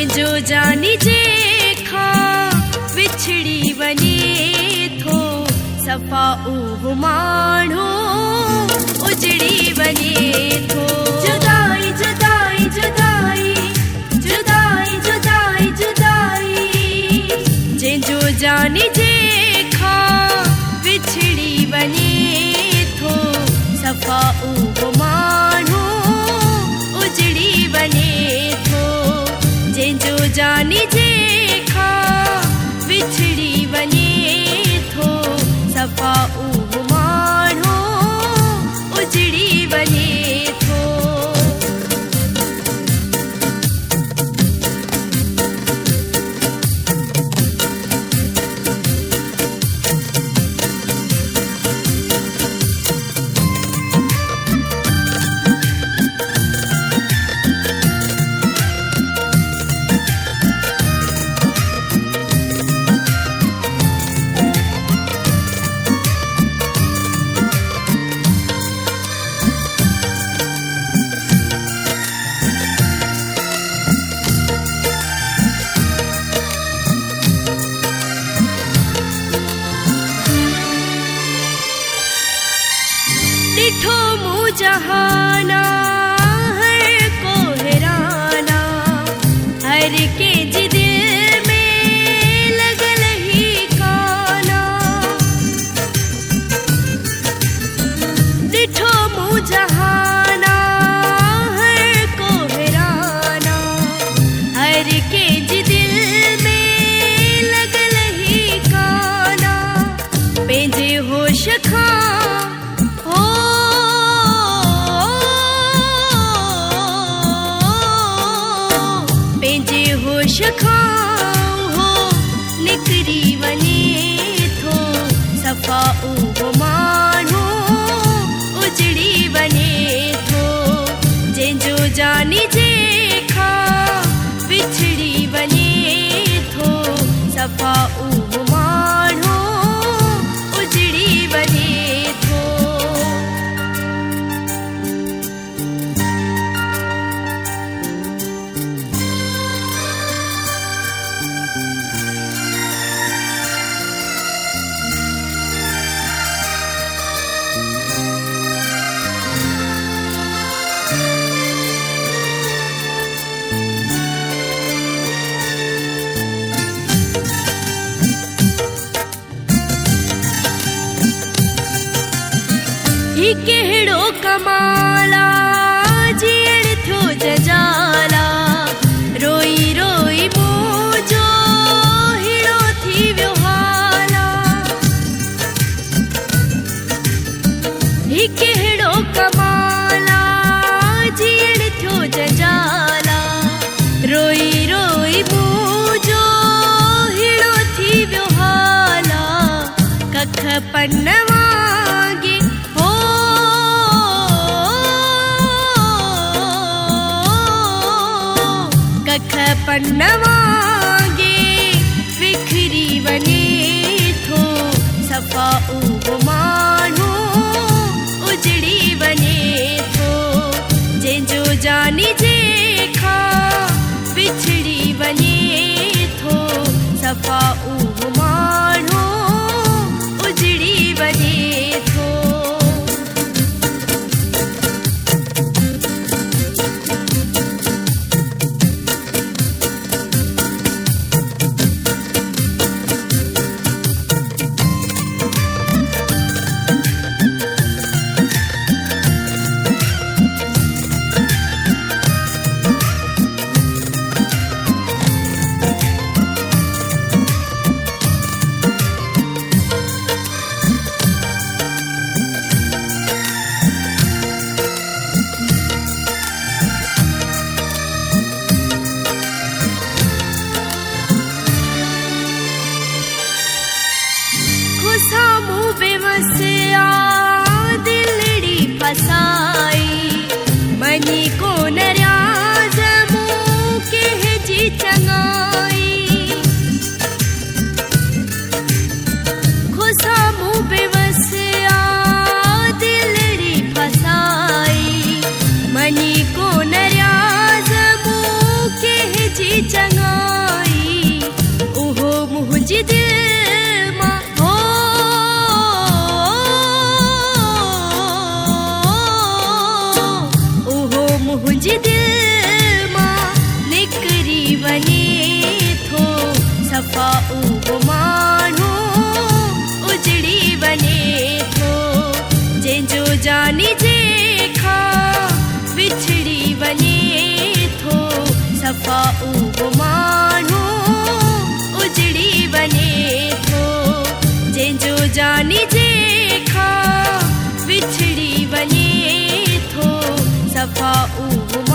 जो जानी जे खा विछड़ी वने थो सफ़ा उहो माण्हू उजड़ी वने थो। जुदाई जुदाई जुदाई जुदाई जुदाई जुदाई जंहिंजो जानी जे खा विछड़ी वने थो सफ़ा उहो माण्हू उजड़ी वने थो। जंहिंजो जानी जे खा विछड़ी वने थो सफ़ा उहो माण्हू उजड़ी वने थो। ॾिठो मूं जहाना हर को हैराना हर कंहिंजी दिल में लॻल ही काना। ॾिठो मूं जहाना हर को हैराना हर कंहिंजी दिल में लॻल ही काना। पंहिंजे होश खां होश खां हो निकरी वने थो सफ़ा उहो माण्हू उजड़ी वने थो। जंहिंजो जानी जे खा विछड़ी वने थो सफ़ा उहो माण्हू उजड़ी वने थो। ही कहिड़ो कमाला जीअण थियो जजाला रोई रोई मुंहिंजो हिड़ो थी वियो हाला। ही कहिड़ो कमाला जीअण थियो जजाला रोई रोई मुंहिंजो हिड़ो थी वियो हाला। कख पन वांगे कख पन वांगे विखरी वने थो सफ़ा उहो माण्हू उजड़ी वने थो। जंहिंजो जानी जे खा विछड़ी वने थो सफ़ा उहो माण्हू उजड़ी वने थो। चङाई उहो मुंहिंजी दिल मां हो उहो मुंहिंजी दिल मां निकिरी वञे थो सफ़ा उहो माण्हू उजड़ी वञे थो जंहिंजो जानी जे खां विछड़ी वञे थो सफ़ा उहो माण्हू उजड़ी वञे थो जंहिंजो जानी जे खां विछड़ी वञे थो सफ़ा उहो